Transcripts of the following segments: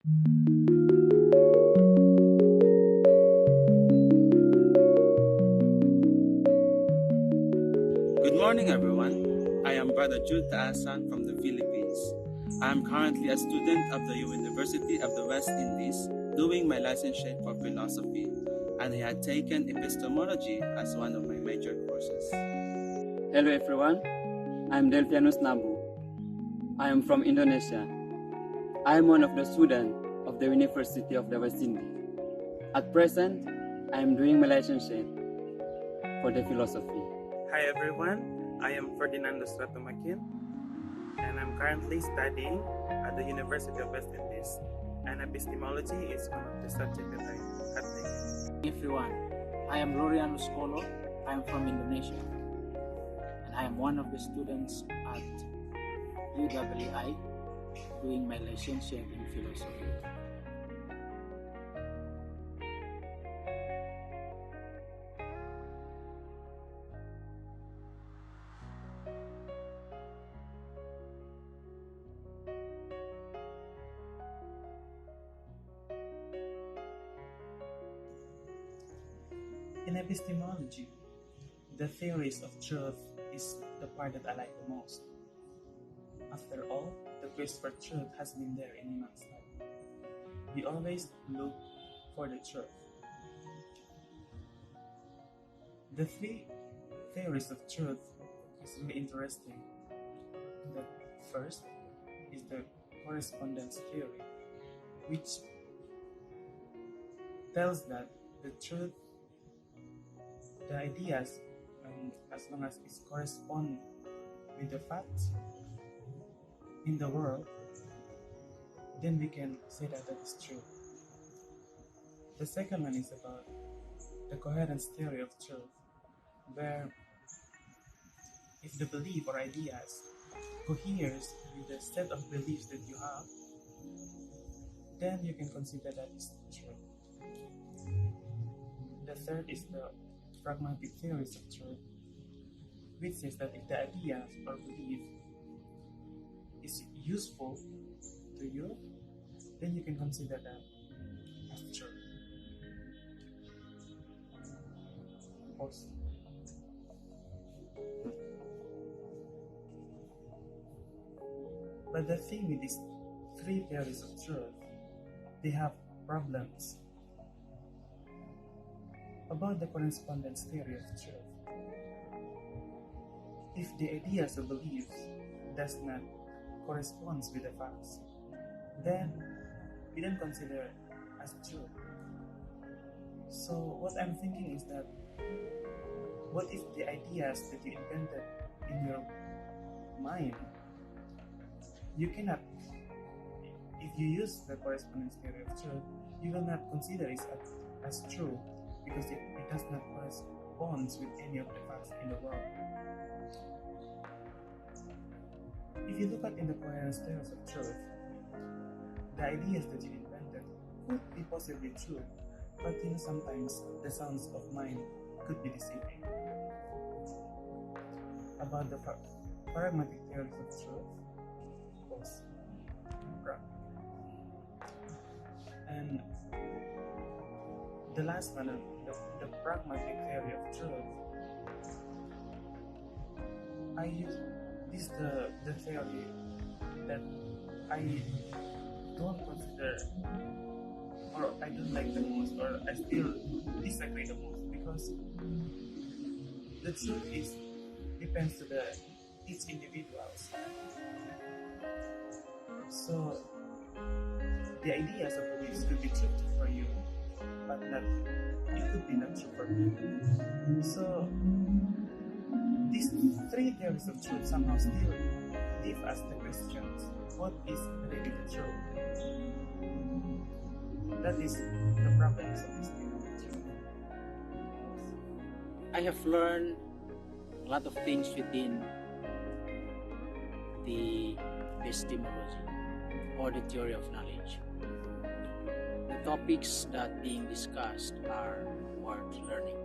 Good morning, everyone. I am Brother Jude Taasan from the Philippines. I am currently a student of the University of the West Indies doing my licentiate for philosophy, and I had taken epistemology as one of my major courses. Hello everyone, I am Delfianus Nabu. I am from Indonesia. I am one of the students of the University of the West Indies. At present, I am doing my licentiate for the philosophy. Hi everyone, I am Ferdinando Stratomakin and I'm currently studying at the University of West Indies, and epistemology is one of the subjects that I have taken. Everyone, I am Lorian Luscolo. I am from Indonesia and I am one of the students at UWI doing my licentiate in philosophy. In epistemology, the theories of truth is the part that I like the most. After all, the quest for truth has been there in human life. We always look for the truth. The three theories of truth is really interesting. The first is the correspondence theory, which tells that the truth, the ideas, as long as it corresponds with the facts in the world, then we can say that that is true. The second one is about the coherence theory of truth, where if the belief or ideas coheres with the set of beliefs that you have, then you can consider that is true. The third is the pragmatic theories of truth, which says that if the idea or belief is useful to you, then you can consider that as true. Pause. But the thing with these three theories of truth, they have problems. About the correspondence theory of truth, if the ideas or beliefs does not correspond with the facts, then we don't consider as true. So what I'm thinking is that, what if the ideas that you invented in your mind, you cannot, if you use the correspondence theory of truth, you will not consider it as true, because it does not correspond with any of the facts in the world. If you look at in the coherence theories of truth, the ideas that you invented could be possibly true, but sometimes the sounds of mind could be deceiving. About the pragmatic theories of truth, and the last one, the pragmatic theory of truth, I use this the theory that I don't consider, or I don't like the most, or I still disagree the most, because the truth depends to each individuals. So the ideas of beliefs could be true for you, but it could be not true for me. So these three theories of truth somehow still leave us the questions: what is really the truth? That is the problems of this theory of truth. I have learned a lot of things within the epistemology or the theory of knowledge. The topics that being discussed are worth learning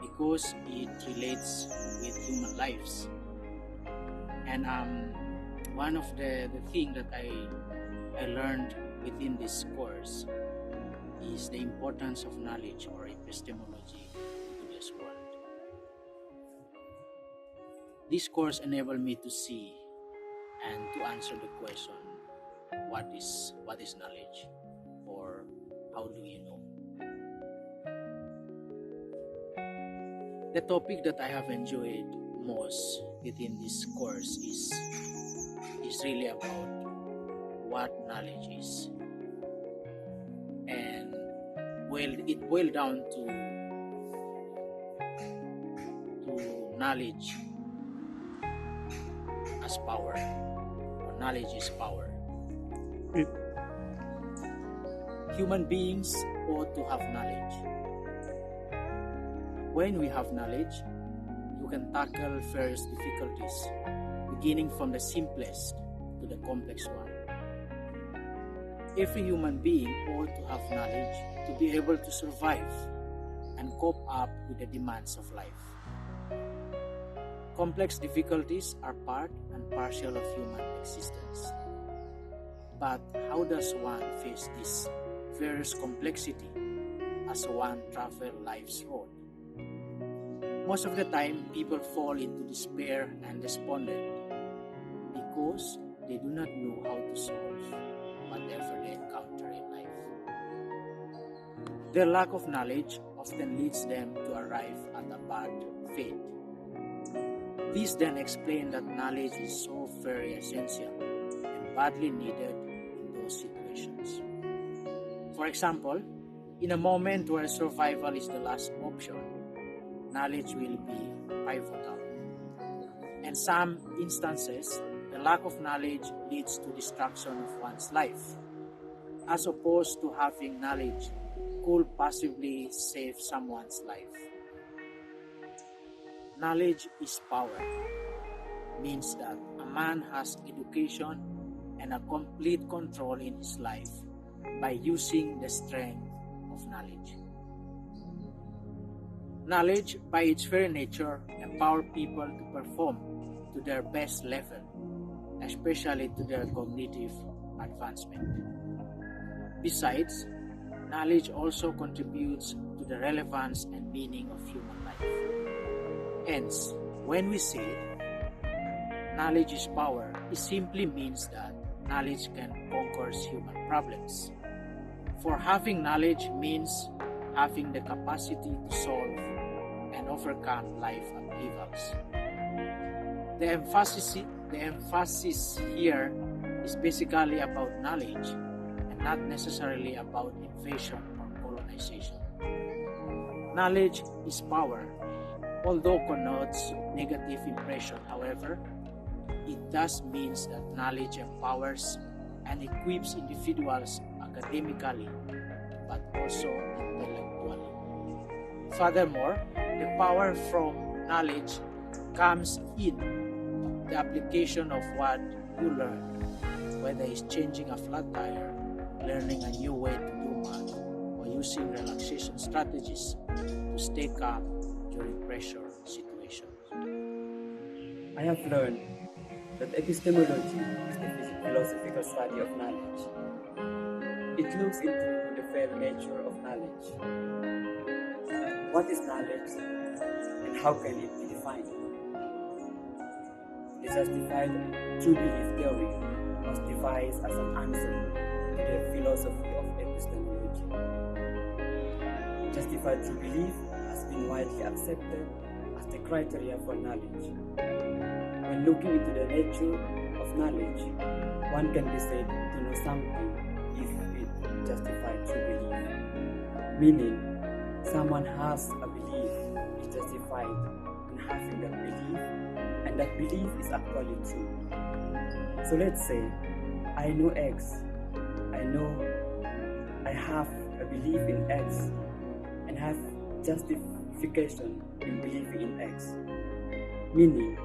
because it relates with human lives. And one of the thing that I I learned within this course is the importance of knowledge or epistemology to this world. This course enabled me to see and to answer the question, what is knowledge, or how do you know? The topic that I have enjoyed most within this course is really about what knowledge is. And it boiled down to knowledge as power, or knowledge is power. Human beings ought to have knowledge. When we have knowledge, you can tackle various difficulties, beginning from the simplest to the complex one. Every human being ought to have knowledge to be able to survive and cope up with the demands of life. Complex difficulties are part and parcel of human existence. But how does one face this various complexity as one travels life's road? Most of the time, people fall into despair and despondent because they do not know how to solve whatever they encounter in life. Their lack of knowledge often leads them to arrive at a bad fate. This then explains that knowledge is so very essential and badly needed in those situations. For example, in a moment where survival is the last option, knowledge will be pivotal. In some instances, the lack of knowledge leads to destruction of one's life, as opposed to having knowledge could possibly save someone's life. Knowledge is power, means that a man has education and a complete control in his life by using the strength of knowledge. Knowledge, by its very nature, empowers people to perform to their best level, especially to their cognitive advancement. Besides, knowledge also contributes to the relevance and meaning of human life. Hence, when we say knowledge is power, it simply means that knowledge can conquer human problems. For having knowledge means having the capacity to solve and overcome life upheavals. The emphasis here is basically about knowledge and not necessarily about invasion or colonization. Knowledge is power. Although connotes negative impression, however, it does mean that knowledge empowers and equips individuals academically, but also intellectually. Furthermore, the power from knowledge comes in the application of what you learn, whether it's changing a flat tire, learning a new way to do math, or using relaxation strategies to stay calm during pressure situations. I have learned that epistemology is the philosophical study of knowledge. It looks into the very nature of knowledge. What is knowledge and how can it be defined? The justified true belief theory was devised as an answer to the philosophy of epistemology. Justified true belief has been widely accepted as the criteria for knowledge. When looking into the nature of knowledge, one can be said to know something if it justifies true belief. Meaning, someone has a belief is justified in having that belief, and that belief is actually true. So let's say, I know X. I know I have a belief in X and have justification in believing in X. Meaning,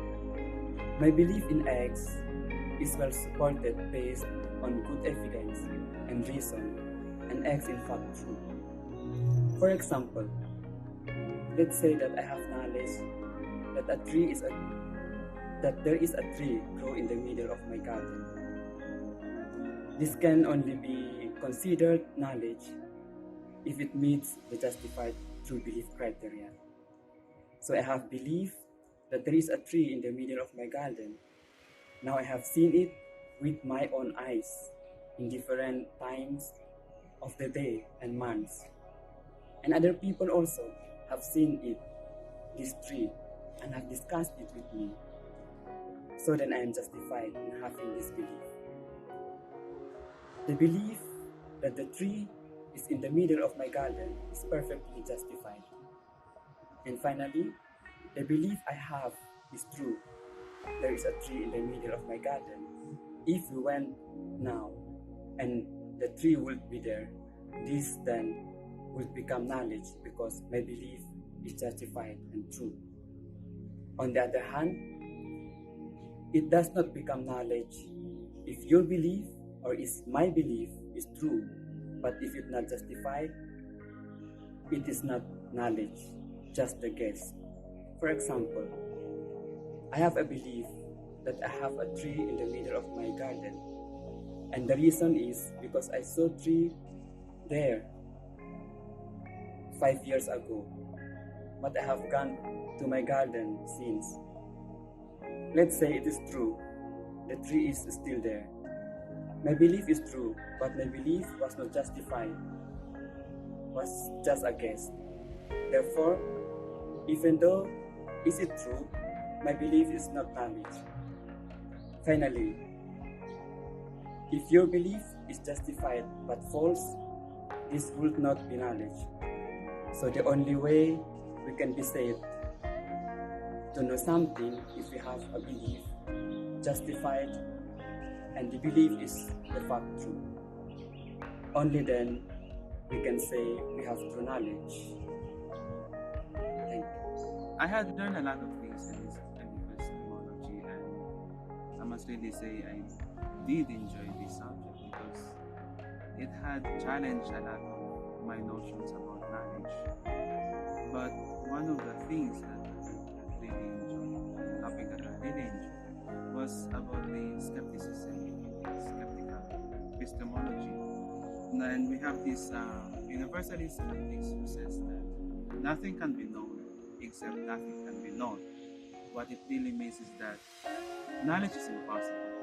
my belief in X is well supported based on good evidence and reason, and X in fact true. For example, let's say that I have knowledge that there is a tree grow in the middle of my garden. This can only be considered knowledge if it meets the justified true belief criteria. So I have belief that there is a tree in the middle of my garden. Now I have seen it with my own eyes in different times of the day and months. And other people also have seen it, this tree, and have discussed it with me. So then I am justified in having this belief. The belief that the tree is in the middle of my garden is perfectly justified. And finally, the belief I have is true. There is a tree in the middle of my garden. If we went now and the tree would be there, this then would become knowledge because my belief is justified and true. On the other hand, it does not become knowledge if your belief or is my belief is true, but if it's not justified, it is not knowledge, just a guess. For example, I have a belief that I have a tree in the middle of my garden, and the reason is because I saw a tree there 5 years ago, but I have gone to my garden since. Let's say it is true, the tree is still there. My belief is true, but my belief was not justified, was just a guess. Therefore, even though is it true, my belief is not knowledge. Finally, if your belief is justified but false, this would not be knowledge. So the only way we can be saved to know something if we have a belief justified and the belief is the fact true. Only then we can say we have true knowledge. Thank you. I had learned a lot of things in this epistemology, and I must really say I did enjoy this subject because it had challenged a lot of my notions about knowledge. But one of the things that I really enjoyed, the topic that I really enjoyed, was about the skepticism, skeptical epistemology. And we have this universalist skeptics who says that nothing can be known except nothing can be known. What it really means is that knowledge is impossible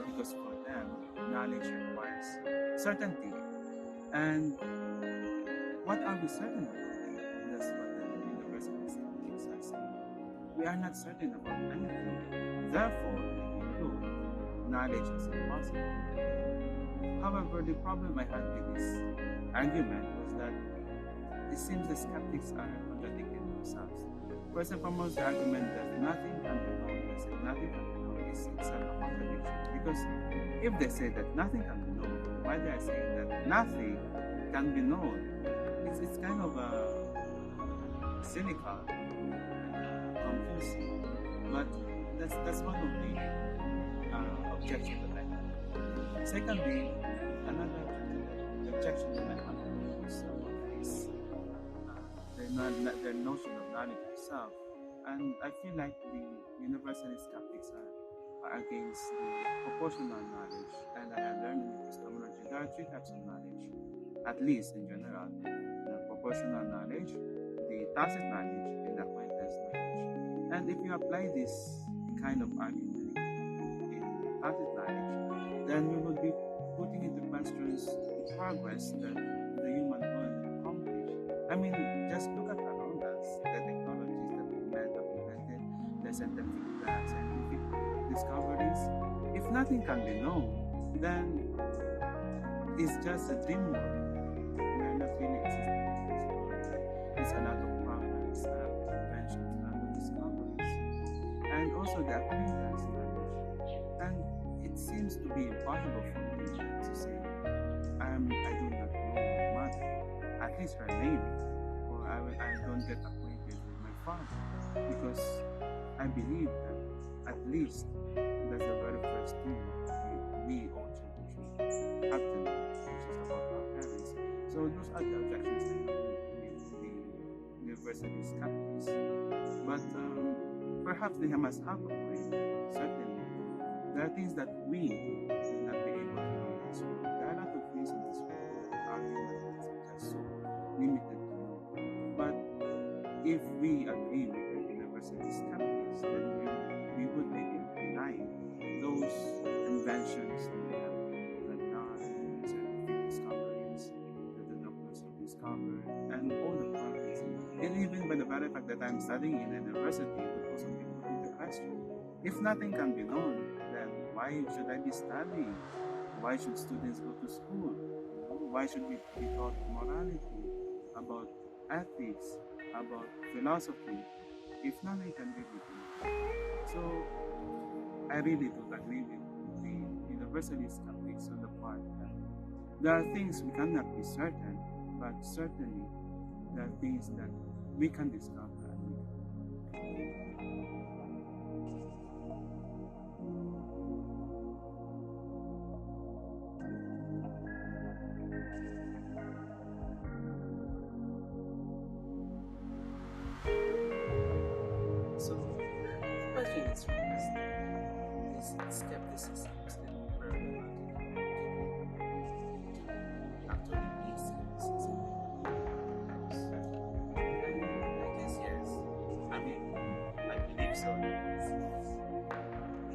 because for them, knowledge requires certainty. And what are we certain about? That's what the universalist skeptics are saying. We are not certain about anything. Therefore, we conclude knowledge is impossible. However, the problem I had with this argument was that it seems the skeptics are contradicting themselves. First and foremost, the argument that nothing can be known, they say nothing can be known is itself a contradiction. Because if they say that nothing can be known, why they are saying that nothing can be known? It's kind of cynical and confusing. But that's one of the objections that I have. Secondly, another objection that I have is about this their notion of knowledge itself. And I feel like the universalist skeptics are against the proportional knowledge. And I have learned in epistemology there are three types of knowledge, at least in general: the proportional knowledge, the tacit knowledge, and the acquaintance knowledge. And if you apply this kind of argument in tacit knowledge, then we will be putting into questions the progress that the human world accomplished. I mean, just look at around us, the technologies that men have invented, the scientific discoveries. If nothing can be known, then it's just a dream world. We are not really existing in this world. There's a lot of progress, a lot of inventions, a lot of discoveries, and also the acquaintance knowledge. And it seems to be impossible for me to say I do not know my mother, at least her name, or I don't get acquainted with my father, because I believe that at least that's the very first thing we all should have to know, which is about our parents. So those are the objections I have with the university skeptics. But perhaps they must have a point. Certainly, there are things that we will not be able to know in this world. if we agree with the universalist skeptics, then we would be denying those inventions that we have done, scientific discoveries that the doctors have discovered, and all the progress. And even by the very fact that I'm studying in a university would also be put into question. If nothing can be known, then why should I be studying? Why should students go to school? Why should we be taught morality, about ethics, about philosophy, if nothing can really be known? So I really do agree with the universalist skeptics on the part that there are things we cannot be certain, but certainly there are things that we can discover. So, I think it's realistic. This skepticism is still relevant to actually be skepticism. And I guess yes. I mean, I believe so.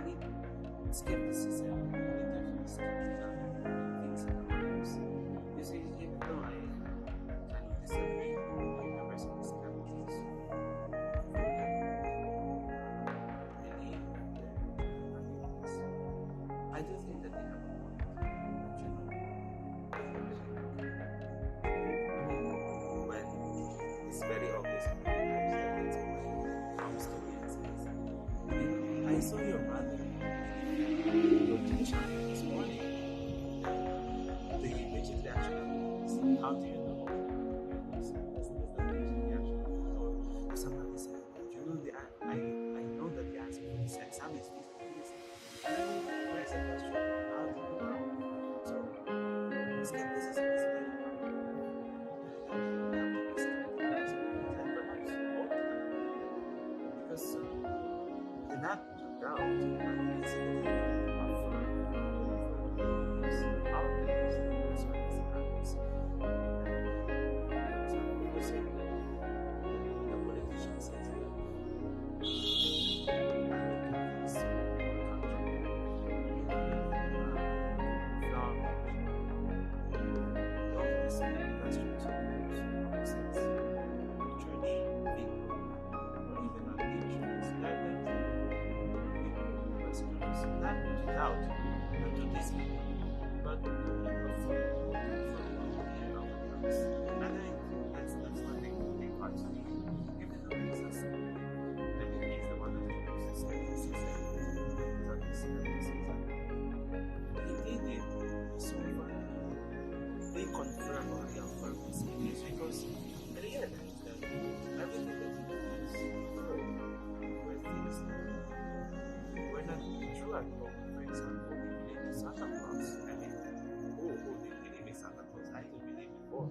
We need skepticism. We need to be skeptical of things in our lives. You see, even though I kind of disagree with universal skeptics, I do think that they have a point. I mean, when it's very obvious in my life that it's when it comes to answers. I saw your mother, your teacher this morning. The immediate reaction was, how do you know? That's the immediate reaction. Or somebody said, you know, I know that the answer for this exam is this and this. Where's the question? How do you know? So, skepticism is very important. We have to be skeptical and perhaps all the time. Because the not to doubt, but basically to affirm our beliefs as well as others. And some people say that the politician says that I will give this country they confirm or reaffirm his beliefs because they realize that everything that he believes were things that were not true at all. For example, they believe in Santa Claus. I mean, who did believe in Santa Claus? I did believe before.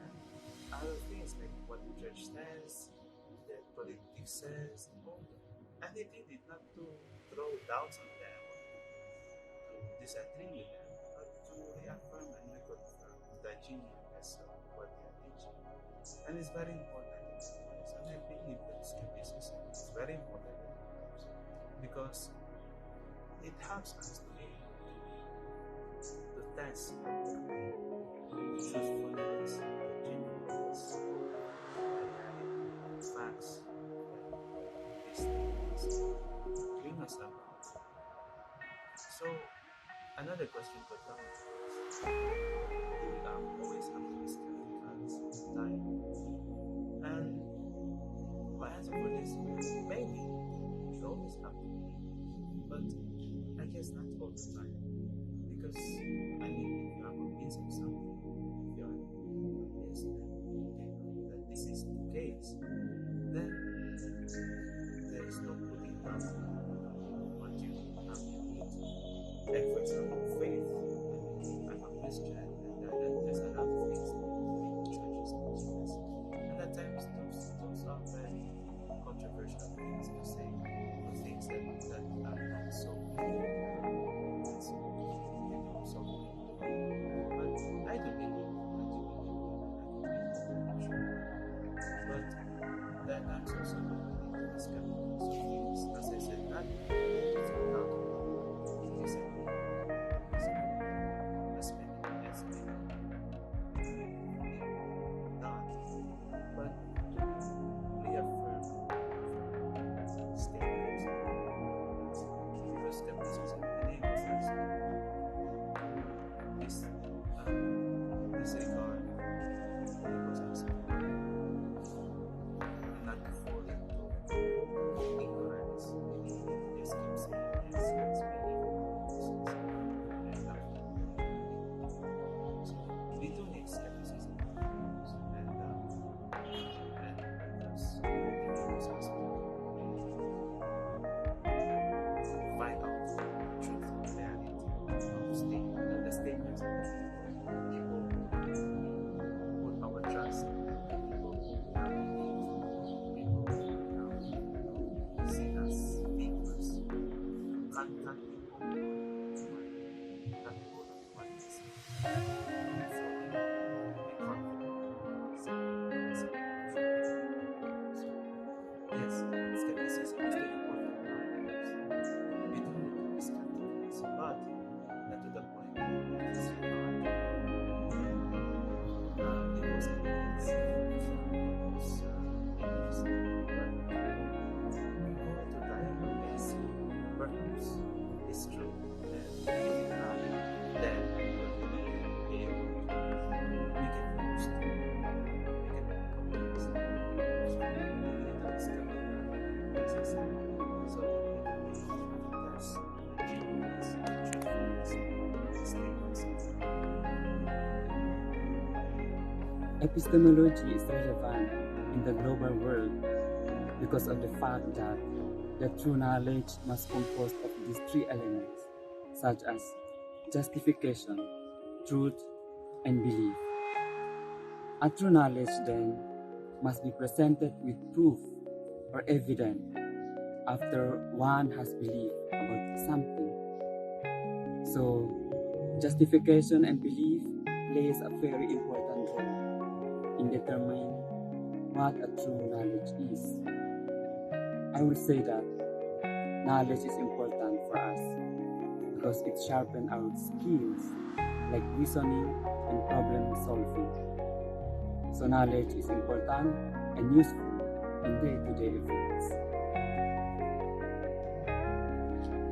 And other things like what the church says, the politics says, and all that. And they did it not to throw doubts on them or to disagree with them, but to reaffirm and reconfirm the genuineness of what they are teaching. And it's very important. And I believe that skepticism is very important in our lives because it helps us to test the truthfulness, the genuineness, the reality, the facts that these things bring us about. So, another question could come is, do we always have to be skeptical sometimes? And my answer for this is maybe we always have to be, but I guess not all the time. Because, I mean, if you are convinced of something, if you are convinced that this is the case, then there is no putting down what you have to. Like, for example, faith. I'm a Christian. So that's genuineness, truthfulness, statements. Epistemology is relevant in the global world because of the fact that the true knowledge must compose of these three elements, such as justification, truth, and belief. A true knowledge, then, must be presented with proof or evidence after one has believed about something. So, justification and belief plays a very important role in determining what a true knowledge is. I will say that knowledge is important for us because it sharpens our skills like reasoning and problem solving. So knowledge is important and useful in day-to-day events.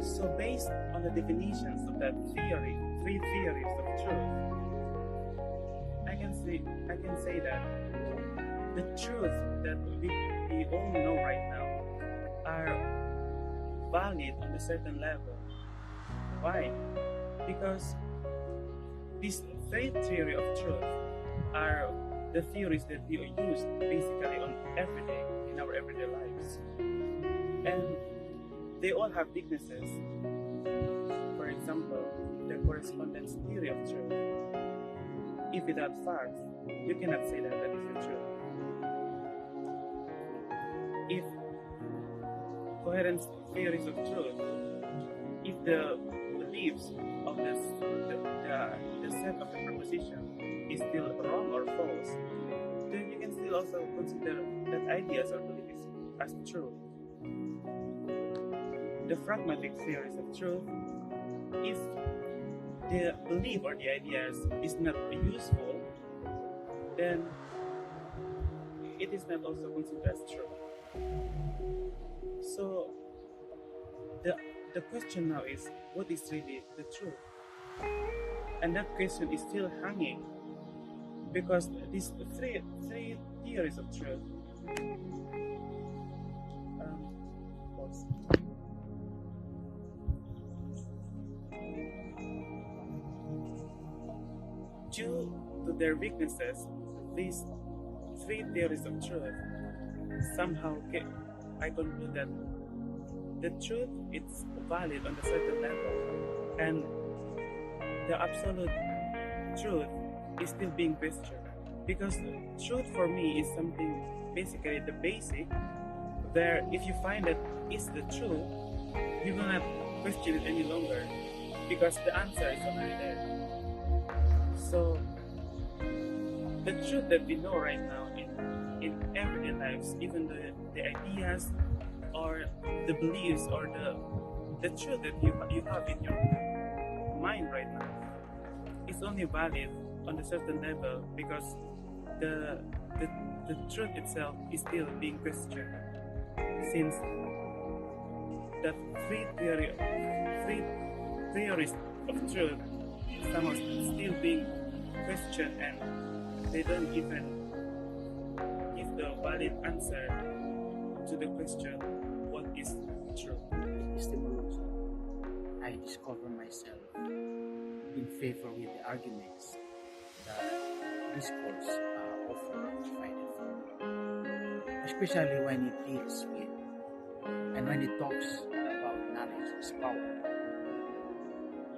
So based on the definitions of that theory, three theories of truth, I can say that the truth that we all know right now are valid on a certain level. Why? Because these three theories of truth are the theories that we use basically on everyday in our everyday lives, and they all have weaknesses. For example, the correspondence theory of truth. If without facts, you cannot say that is the truth. If coherence theories of truth, if the beliefs of the set of the proposition is still wrong or false, then you can still also consider that ideas or beliefs as true. The pragmatic theories of truth, if the belief or the ideas is not useful, then it is not also considered as true. So the question now is, what is really the truth? And that question is still hanging because these three theories of truth. Pause. Due to their weaknesses, these three theories of truth somehow I conclude that the truth is valid on a certain level, and the absolute truth is still being questioned. Because truth for me is something basically the basic, where if you find that it's the truth, you will not question it any longer because the answer is already there. So the truth that we know right now in everyday lives, even the ideas or the beliefs or the truth that you have in your mind right now, is only valid on a certain level because the truth itself is still being questioned, since the three theories of truth somehow still being questioned, and they don't even give the valid answer to the question, what is true? Epistemology, I discover myself in favor with the arguments that discourse often provided for, especially when it deals with and when it talks about knowledge is power.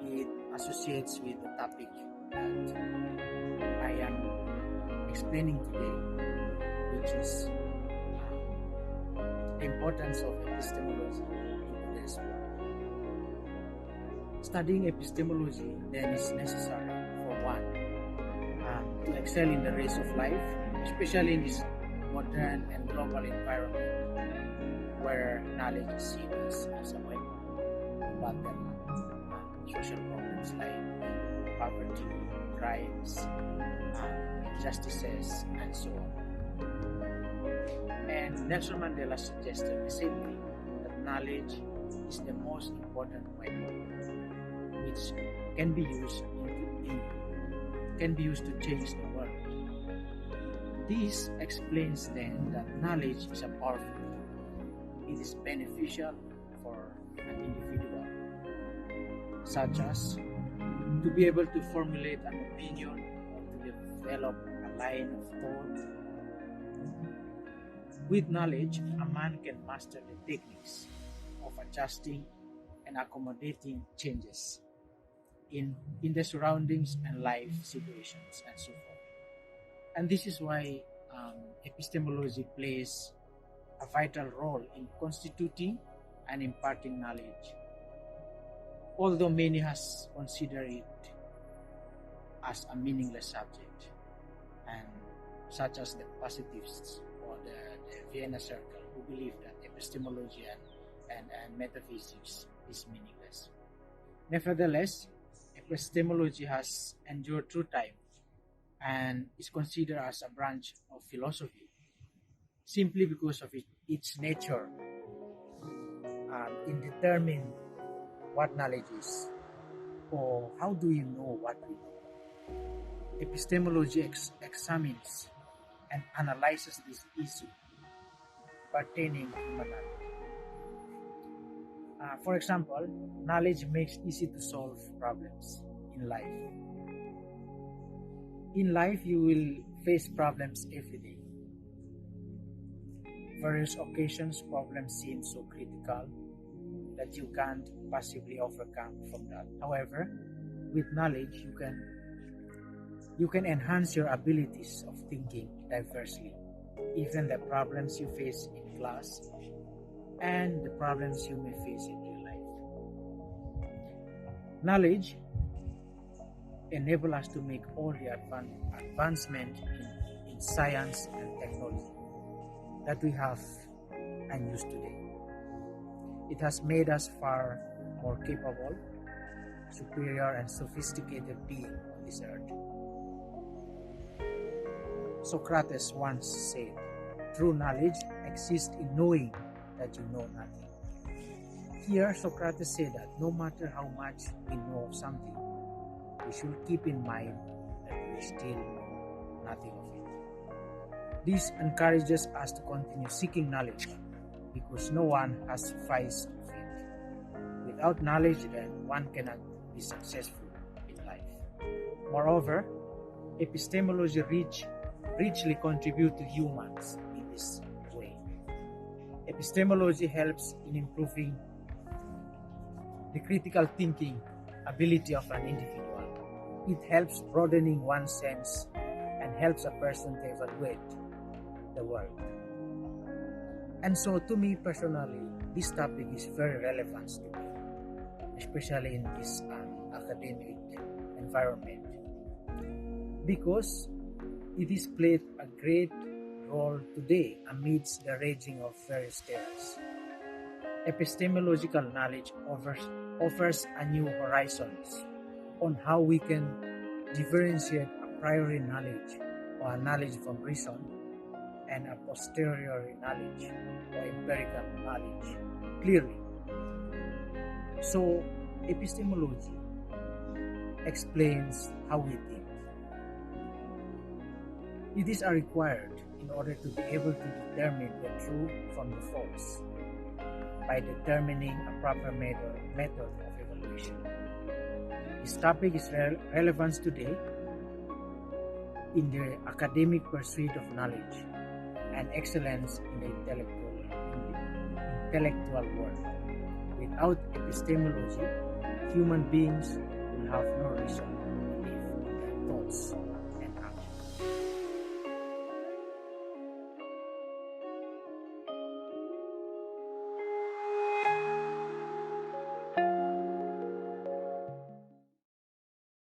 It associates with the topic that I am explaining today, which is the importance of epistemology in today's world. Studying epistemology then is necessary for one to excel in the race of life, especially in this modern and global environment where knowledge is seen as a weapon to battle social problems like poverty, crimes, injustices, and so on. And Nelson Mandela suggested the same thing, that knowledge is the most important weapon which can be used to change the world. This explains then that knowledge is a powerful tool. it is beneficial for an individual, such as to be able to formulate an opinion or to develop a line of thought. With knowledge, a man can master the techniques of adjusting and accommodating changes in the surroundings and life situations and so forth. And this is why epistemology plays a vital role in constituting and imparting knowledge. Although many has considered it as a meaningless subject, and such as the positivists or the Vienna Circle, who believe that epistemology and metaphysics is meaningless. Nevertheless, epistemology has endured through time and is considered as a branch of philosophy simply because of its nature in determining what knowledge is, or how do you know what we know. Epistemology examines and analyzes this issue pertaining to human knowledge. For example, knowledge makes it easy to solve problems in life. In life, you will face problems every day. Various occasions, problems seem so critical that you can't possibly overcome from that. However, with knowledge, you can enhance your abilities of thinking diversely, even the problems you face in class and the problems you may face in real life. Knowledge enables us to make all the advancement in science and technology that we have and use today. It has made us far more capable, superior, and sophisticated being on this earth. Socrates once said, "True knowledge exists in knowing that you know nothing." Here, Socrates said that no matter how much we know of something, we should keep in mind that we still know nothing of it. This encourages us to continue seeking knowledge because no one has sufficed of it. Without knowledge, then one cannot be successful in life. Moreover, epistemology richly contributes to humans in this way. Epistemology helps in improving the critical thinking ability of an individual. It helps broadening one's sense and helps a person to evaluate the world. And so to me personally, this topic is very relevant to me, especially in this academic environment, because it is played a great role today amidst the raging of various terrors. Epistemological knowledge offers a new horizons on how we can differentiate a priori knowledge or knowledge from reason and a posteriori knowledge or empirical knowledge clearly. So, epistemology explains how we think. It is required in order to be able to determine the true from the false by determining a proper method of evaluation. This topic is relevant today in the academic pursuit of knowledge and excellence in the intellectual world. Without epistemology, human beings will have no reason to believe in their thoughts